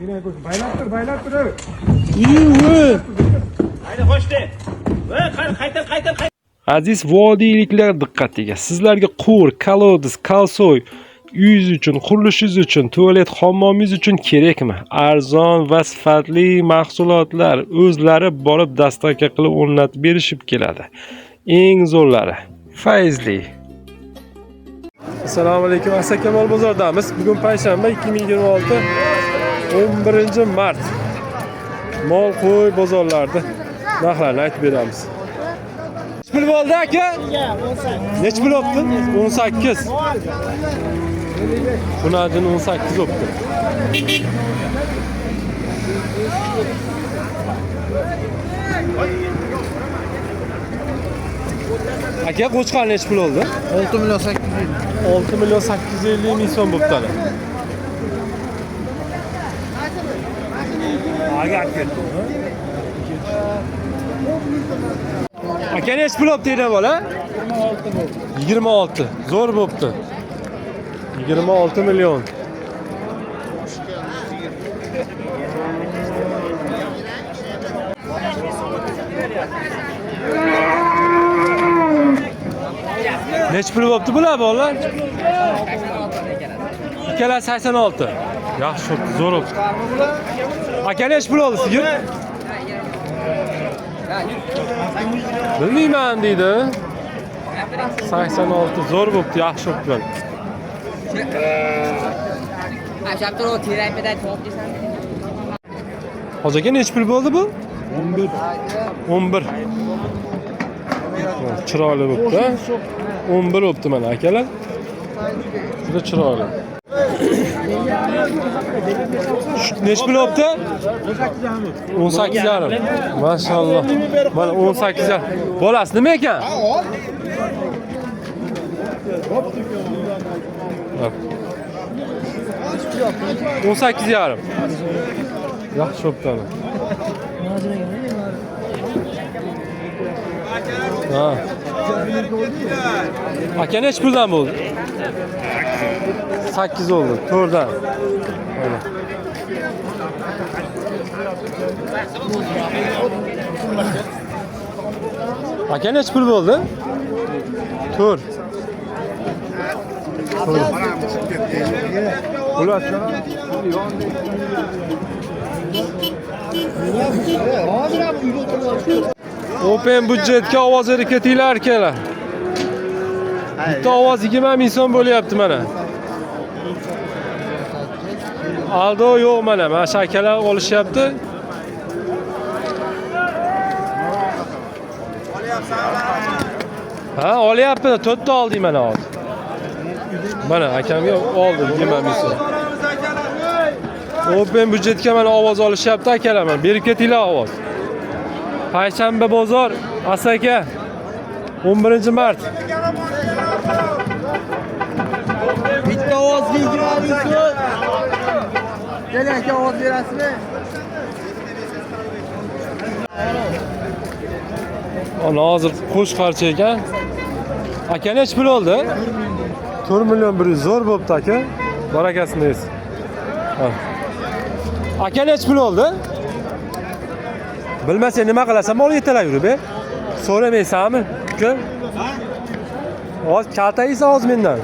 Yine koş. Baylar dur. İyi. Haydi hoş de. Qaytar. Aziz vodiyliklar diqqatiga. Sizlarga quvur, kolodis, kalsoy uyingiz uchun, qurilishingiz uchun, tualet hammomingiz uchun kerakmi? Arzon va sifatli mahsulotlar o'zlari borib dastaka qilib o'rnatib berishib keladi. Eng zo'rlari Fayzli. Assalomu alaykum. Assakamol bozordamiz. Bugun payshanba 2026 11-mart. Mol qo'y bozorlarida narxlarni aytib beramiz. Nech pul bo'ldi aka? 18. Nech pul bo'ldi? 18. Bunadin 18 bo'ldi. Aka qo'chqar nech pul oldi? 6 milyon 850. 6 milyon 850 ming so'm bo'ldi. Aka nech pul oldi deydi bola? 26. Zo'r bo'ldi. 26 milyon. Nech pul bo'ldi bular bolalar? Ikkalar 86. Yaxshi bo'ldi, zo'r bo'ldi. Aka nech pul oldi sigir? Bilmayman deydi. 86 zo'r bo'ldi, yaxshi bo'ldi. Hojaga nech pul bo'ldi bu? 11. Chiroyli bo'ldi. 11 bo'ldi mana akalar. Juda chiroyli. Nech pul bo'ldi? 18,5. Maşallah. Mana 18,5. Bolasi nima ekan? 18,5. Yaxshi bo'pti. Ha. Aka nech puldan bo'ldi? 8 oldu. To'rdan. Mana. Aka nech pul bo'ldi? To'rt. Ular Open budjetga ovoz ketinglar akalar. Bitta ovoz 20 ming so'm bo'lyapti mana. Aldo yo'q mana. Mana shu akalar olishyapti. Ha, olyapti. To'rtta oldim mana hozir. Mana akamga oldim 20 ming so'm. Open budjetga mana ovoz olishyapti akalar. Mana berib ketinglar ovoz. Payshanba bozor, Asaka 11-mart. Bitta ovoz berasiz. Keling aka ovoz berasizmi? Ana hozir qo'shqarchi ekan. Aka nech pul oldi? 4 milyon 100. Zo'r bo'pti aka. Barakasini es. Aka nech pul oldi? Bilmasang nima qilasan? Mol yetalab yurib, so'ramaysanmi? Uka. Hozir kaltaysan hozir mendan.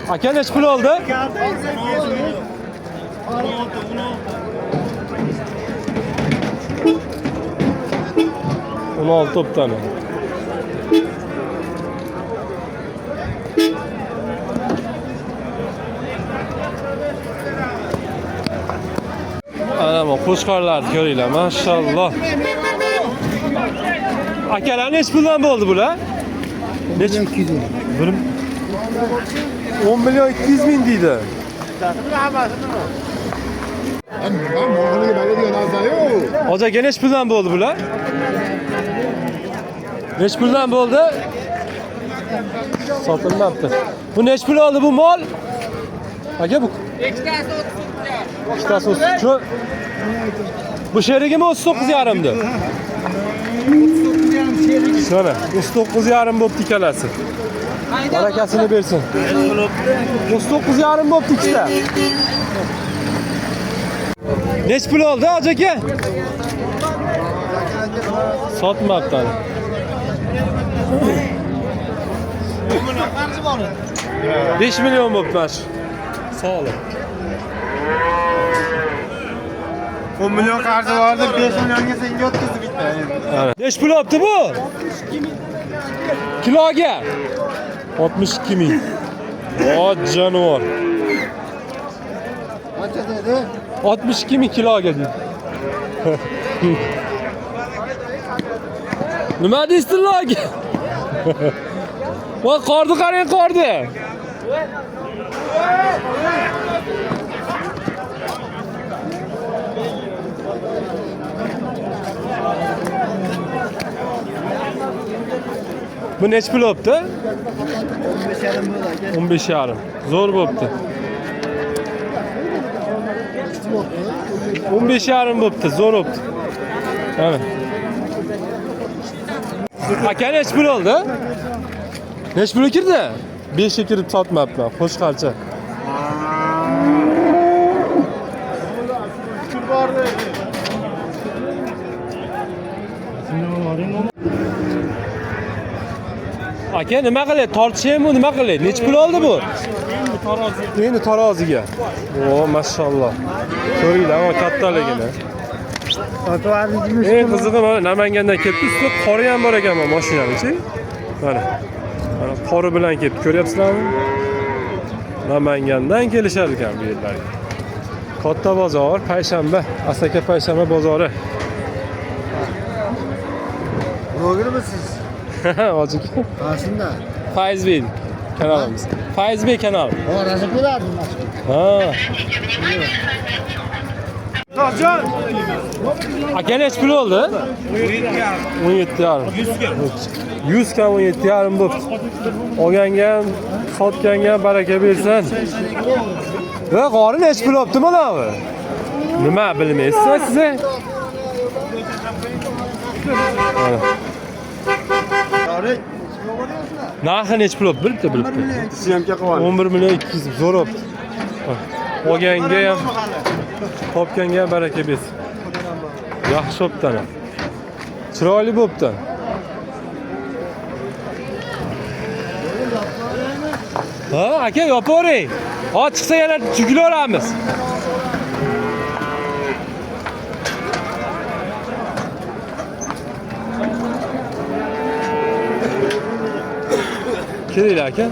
Aka nech pul oldi? 16 toptani. Ana bu qo'shqorlarni ko'ringlar, maşallah. Akalar nech puldan bo'ldi bular? Nech? 10 milyon 200 ming deydi. Hoca nech puldan bo'ldi bular? Nech puldan bo'ldi? Sotilmabdi. Bu nech pul oldi bu mol? Aka bu ikkitasi 30. Bu sherigimi 39,5 di? 39,5 shona 39,5 bo'pti ikkalasi. Barakasini bersin. 39,5 bo'pti ikkita. Neç pul oldu hoji aka? Sotmabdi. 5 milyon bo'pti mana shu. Sog' ol. 10 milyon qarzi vardı, 5 milyonga senga o'tkazdi bitta. Evet. Neç pul oldu bu? Kiloga 62 ming. O canavar. Qancha dedi? 62 ming kiloga deydi. Nima deysizlar aka? Voy qorni qarang, qorni. Bu neç pul oldu? 15 yarım. Zo'r bo'pti. 15 yarım bo'pti, zo'r bo'pti. Evet. Aka neç pul oldu? Neç pul kirdi? 5 ga kirib sotmabman. Xo'sh qancha? Aka nima qilay? Tortishaymi, nima qilay? Nech pul oldi bu? Endi taroziga. O, mashalloh. Ko'ringlar, ama kattaligini. Eng qizig'i mana Namangandan kelibdi, ustida qori ham bor ekan mashinamichi. Mana. Mana qori bilan kelibdi, ko'ryapsizlarmi? Namangandan kelishar ekan bu yerlarga. Katta bozor, payshanba, Asaka payshanba bozori. Blogermisiz? Hozir. Qarshimda. Fayzbey kanalimiz. Fayzbey kanal. Razı ko'rardim. Ha. To'g'jon. Aka neç pul oldu? 17 yarım. 100 kam 17 yarım bu. Olganga ham, sotganga ham baraka bersin. Va qori neç pul olibdi mana bu? Nima bilmaysiz siz? Narxi neç pul olibdi? Bilibdi, bilibdi. 11 milyon 200 zo'r olibdi. Olganga ham, topganga ham baraka bersin. Yaxshi bo'pti. Chiroyli bo'pti. Ha, aka yopavering. Ha, chiqsa yana chukilaveramiz. Kelinglar aka.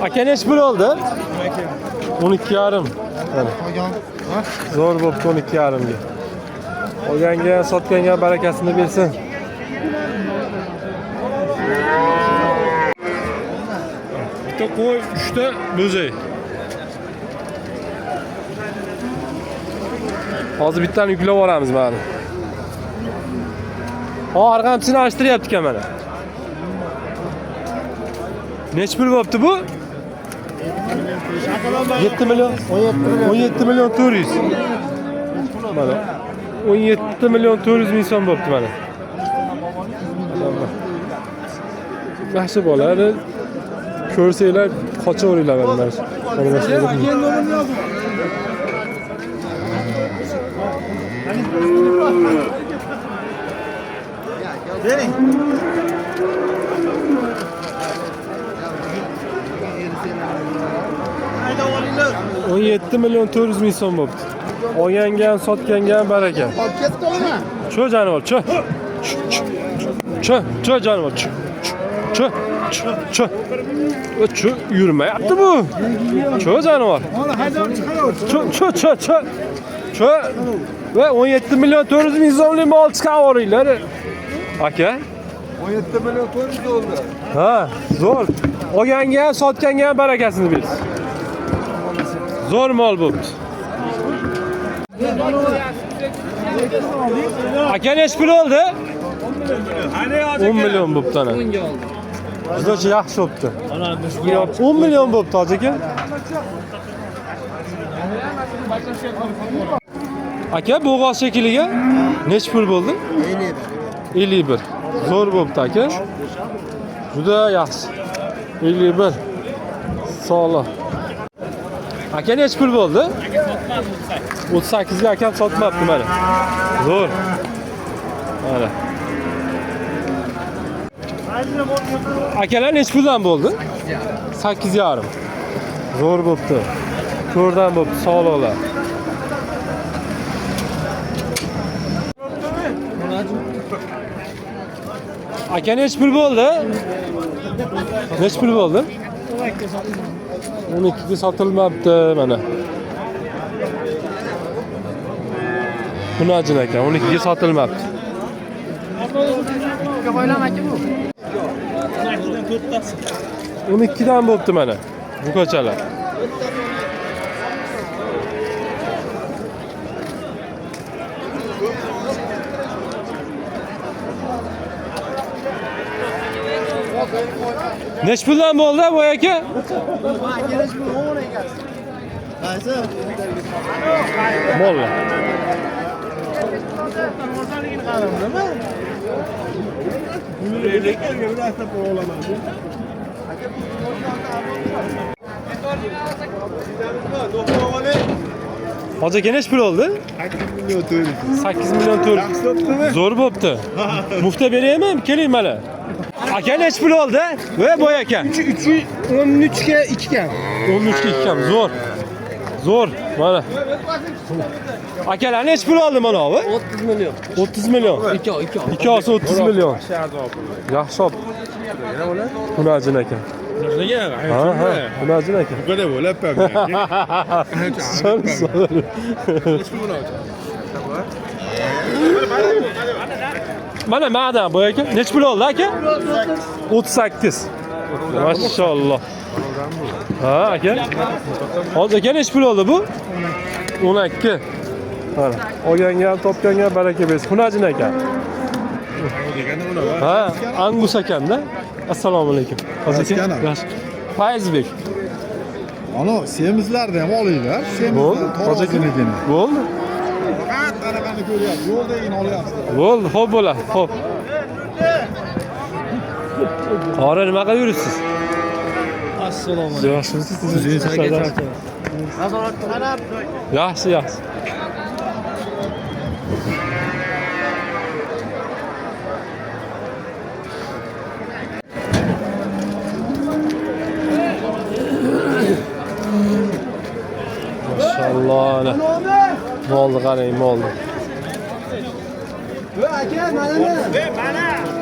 Aka neç pul oldu? 12 yarım. Zo'r bo'pti 12 yarımga. Olganga, sotganga barakasini bersin. Bitta qo'y, 3 ta bo'zay. Hozir bittani yuklab olamiz mana. Ha, arqamchini alishtiryapti ekan mana. Nech pul bo'pti bu? 7 milyon. 17 milyon 400. Mana. 17 milyon 400 ming so'm bo'pti mana. Yaxshi bo'ladi. Ko'rsanglar qochaveringlar mana. Bering. 17 milyon 400 ming so'm bo'pti. Olganga ham, sotganga ham baraka. Podcast qilaman. Cho jonivar, cho. Cho jonivar, cho. Cho yurmayapti bu. Cho jonivar. Cho. Va 17 milyon 400 ming so'mlik mol chiqaveringlar. Aka? 17 milyon 400 oldu. Ha, zo'r. Olganga ham, sotganga ham barakasini bersin. Zo'r mol bo'pti. Aka nech pul oldi? 10 milyon bo'pti ana. Juda yaxshi bo'pti. 10 milyon bo'pti hozir aka. Aka bo'g'oz shekiliga nech pul bo'ldi? 51. Zo'r bo'pti aka. Juda yaxshi. 51. Sog'lik. Aka necha pul bo'ldi? 38 ga akam sotmabdi mana. Zo'r. Mana. Akalar necha puldan bo'ldi? 8,5. Zo'r bo'pti. Ko'rdan bo'pti, sog'liklar. Aka necha pul bo'ldi? Necha pul bo'ldi? 12 ga sotilmabdi mana. Bunajin aka 12 ga sotilmabdi. 12 dan bo'pti mana. Bu ko'chalar. Neç puldan bo'ldi bu aka? Molla. Hozir aka neç pul oldu? 8 milyon tur. Zo'r bo'pti. Mufta beraymi? Keling mana. Aka neç pul oldu? Ve boy aka. 13 ga 2 kam. 13 ga 2 kam. Zo'r. Zo'r. Mana. Akalar neç pul oldu mana bu? 30 milyon. 30 milyon. 2 olsa 30 milyon. Yaxshi olib. Bunajin aka. Ha, bunajin aka. Qada bo'lapman. Mana ma'dan bu aka. Neç pul oldu aka? 38. Maşallah. Ha aka. Hozir aka neç pul oldu bu? 12. Mana. Olganga, topganga baraka bersin. Xunajin aka. Ha, Angus akanda. Assalomu alaykum. Hozir yaxshi. Fayzbek. Ana semizlarni ham olinglar. Semizlar to'g'riligini. Bo'ldi. Faqat qanaqani ko'ryapsiz? Yo'ldagini olyapsiz. Bo'ldi, xo'p bo'ladi. Xo'p. Qora nima qilib yuribsiz? Assalomu alaykum. Yaxshimisiz? Nazorat qarab. Yaxshi, yaxshi. Maşallah. Moldi qarang, moldi.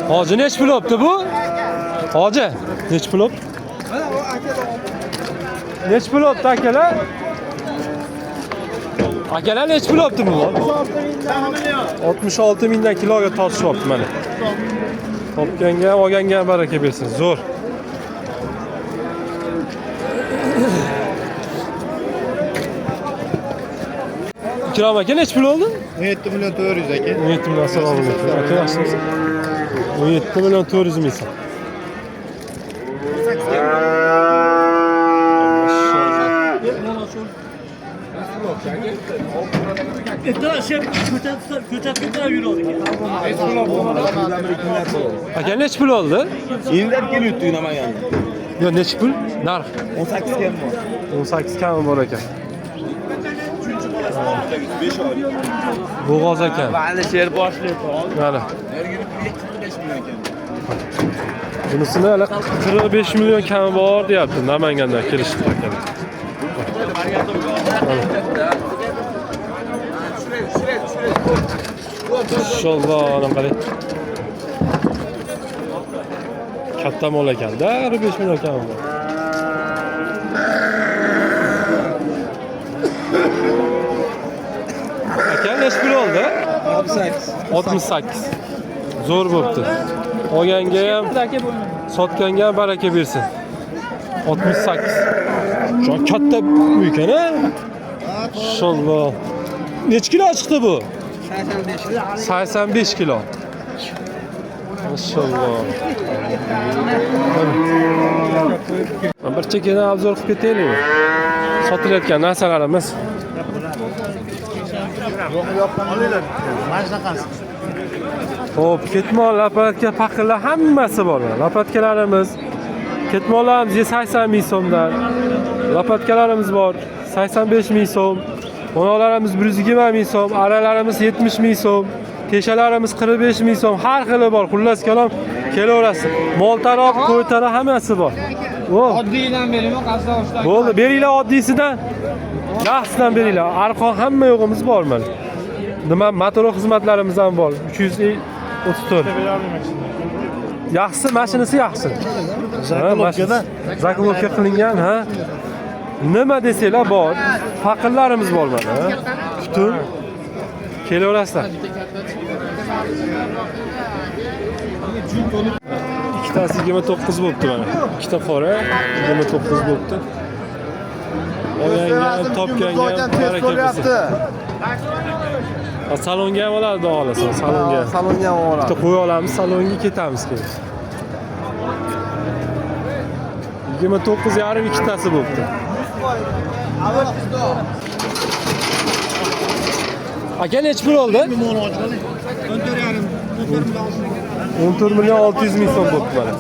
Hoji nech pul olibdi bu? Hoji, nech pul olibdi? Nech pul olibdi akalar? Akalar nech pul olibdi bu? 66 mingdan kiloga tortishyapti mana. Topganga, olganga baraka bersin. Zo'r. Ikrom aka nech pul oldi? 17 milyon 400 aka. 17 milyon assalomu alaykum. Aka yaxshimisiz? 17 milyon 400 ming so'm. Aka nech pul oldi? Yeniden geliyordu Namangan'da. Yo nech pul? Narx 18 kam var. 18 kam bor ekan. Bo'g'oz ekan. Bana şehir başlıyor. Mana. Her gün 75 milyon ekan. Bunisini hali 45 milyon kami bor deyapti Namangandan kelishdi akalar. Inshaalloh ana qarang. Katta mol ekanda 45 milyon kami bor. Aka nech pul oldi? 68. 68. Zo'r bo'pti. Olganga ham, sotganga ham baraka bersin. 68. Şu katta bu ekan-a? Inshaalloh. Nech kilo chiqdi bu? 85 kilo. Maşallah. Bir chekkadan obzor qilib ketaylikmi? Sotilayotgan narsalarimiz. Xo'p, ketmon, lapatka, paqirlar hammasi bor. Lapatkalarimiz, Ketmonlarimiz 80 ming so'mdan. Lopatkalarimiz bor 85 ming so'm. Onalarimiz 120 ming so'm, aralarimiz 70 ming so'm, teshalarimiz 45 ming so'm. Har xili bor. Xullas kalom kelaverasiz. Moltaroq, qo'ytara hammasi bor. Oddiydan berimi qassobchidan. Bo'ldi, beringlar oddiysidan. Yaxshisidan beringlar. Arqon hamma yo'g'imiz bor mana. Nima motor xizmatlarimiz ham bor. 334. Yaxshi, mashinasi yaxshi. Zakolovka qilingan, ha. Nima desanglar bor. Faqirlarimiz bor mana. Tutun. Kelaverasizlar. Ikkitasi 29 bo'libdi mana. Ikkita qora 29 bo'libdi. Olganga, topganga baraka bo'lsin. Salonga ham oladi, xudo xolasa. Salonga. Salonga ham oladi. Bitta qo'yib olamiz, salonga ketamiz keyin. 29,5 ikkitasi bo'libdi. Aka necha pul oldi? 14 million 600 ming so'm bo'libdi mana.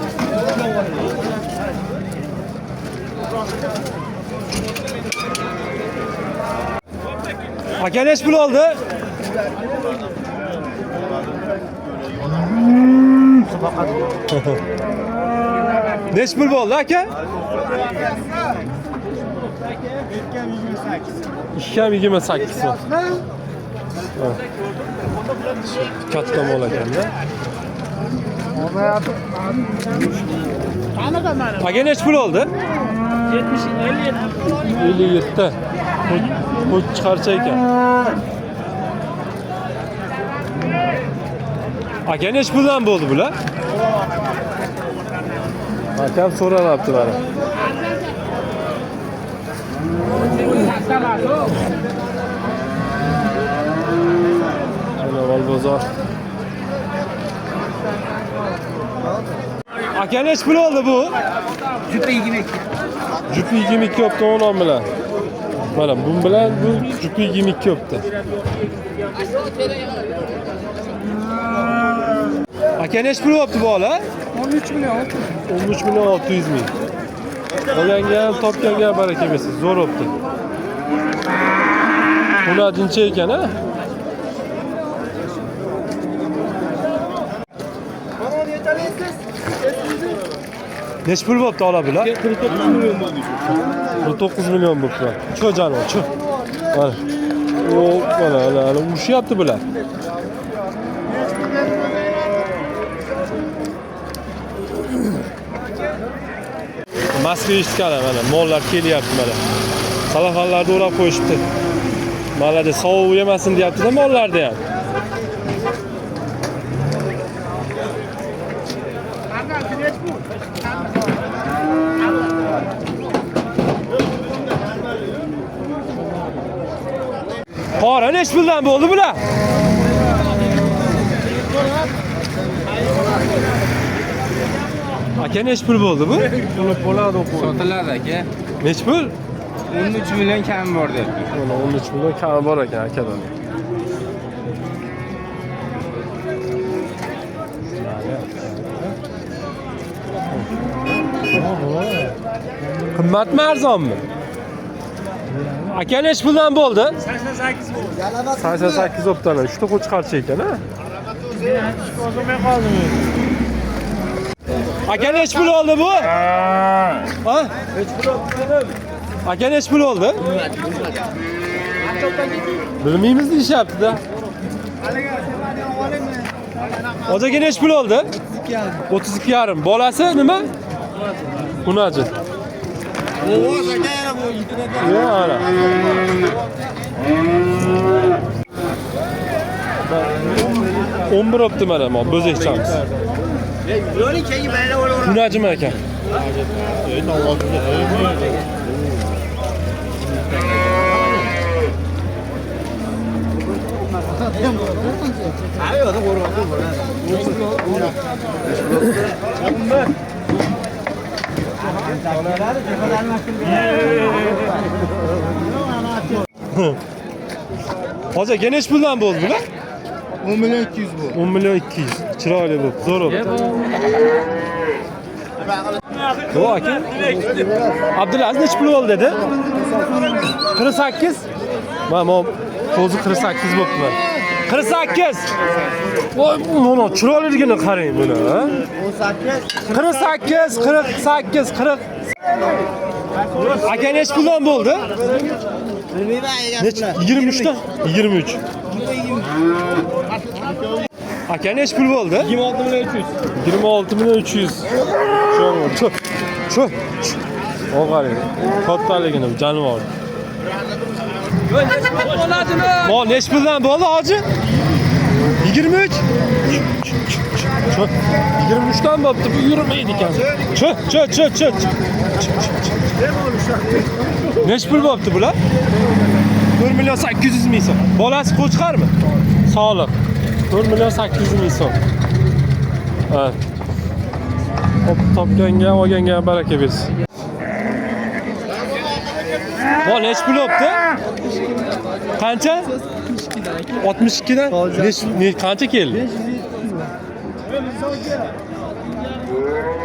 Aka necha pul oldi? Necha pul bo'ldi aka? 2,28 so'm. Katta mol ekanda. Aka necha pul oldi? 57. Qo'ch chiqarcha ekan. Aka necha puldan bo'ldi bular? Akam so'ralabdi mana. Mana bozor. Aka necha pul oldi bu? Jupi 22. Jupi 22 yopti o'nom bilan. Mana bu bilan bu jupi 22 yopti. Aka necha pul yopti bu ola? 13 million. 13 million 600 ming. Olganga ham topganga ham baraka bersin. Zo'r yopti. Buni jincha ekan, ha? Necha pul bo'pti ola bular? 49 million bo'ldi. 49 million bo'pti. Cho janob, cho. Mana. O, mana, urishyapti bular. Maska eshitganlar mana, mollar kelyapti mana. Salafanlarni o'rab qo'yishibdi. Malada sovuq yemasin deyapti-da mollarda ham. Qora necha puldan bo'ldi bular? Aka necha pul bo'ldi bu? Bo'ladi o'qib. Sotiladi aka. Necha pul? 13 million kam bor deyapti. Mana 13 million kam bor ekan akadan. Qimmatmi, arzonmi? Aka necha puldan bo'ldi? 88 bo'ldi. 88 o'pdan. 3 ta qo'ch chiqarcha ekan, ha? O'zimga qoldim. Aka necha pul oldi bu? Ha? Aka necha pul oldi? Bilmaymiz deyishyapti-da. Ojaga necha pul oldi? 32,5. Bolasi nima? Xunaji. Ovoz aka yana bu yigitlarga. Yo'q, ana. O'n bir o'pti mana bu bo'zakchamiz. Xunajimi aka? Hozir gene necha puldan bo'ldi bular? 10 million 200 bu. 10 million 200. Chiroyli bo'lib, zo'r bo'ldi. Yo'q aka. Abdulaziz necha pul oldi dedi? 48. Mana qo'zi 48 bo'pti. 48. Voy, mana chiroyligini qarang buni. 48, 48, 40. Aka necha puldan bo'ldi? Necha? 23 dan? 23. Aka necha pul bo'ldi? 26.300. Shu. O qarang. Kattaligini jonivor. Mol necha puldan bo'ldi, hoji? 23. Shu. 23 dan bo'pti. Bu yurmaydi ekan. Shu. Necha pul bo'pti bular? 4.800.000 so'm. Bolasi qo'chqarmi? Sog'liq. 4.800.000 so'm. Ha. Topganga, olganga baraka bersin. Bol necha pul bo'pti? Qancha? 62 dan. Qancha keldi?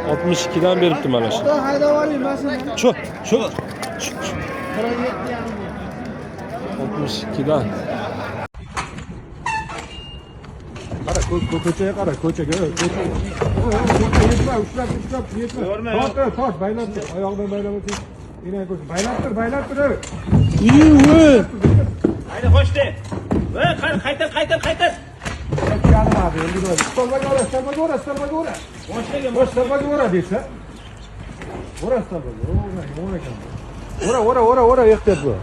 62 dan beribdi mana shu. Haydab oling mashina. Shu. 62 dan. Qara, ko'chaga qara, ko'chaga. Yetma. Tort, baylab tur. Oyoqdan baylab tur. Ina ko'ch. Baylab tur. Haydi qo'shdi. Qaytar. Ora desa. Ora, ehtiyot bo'l.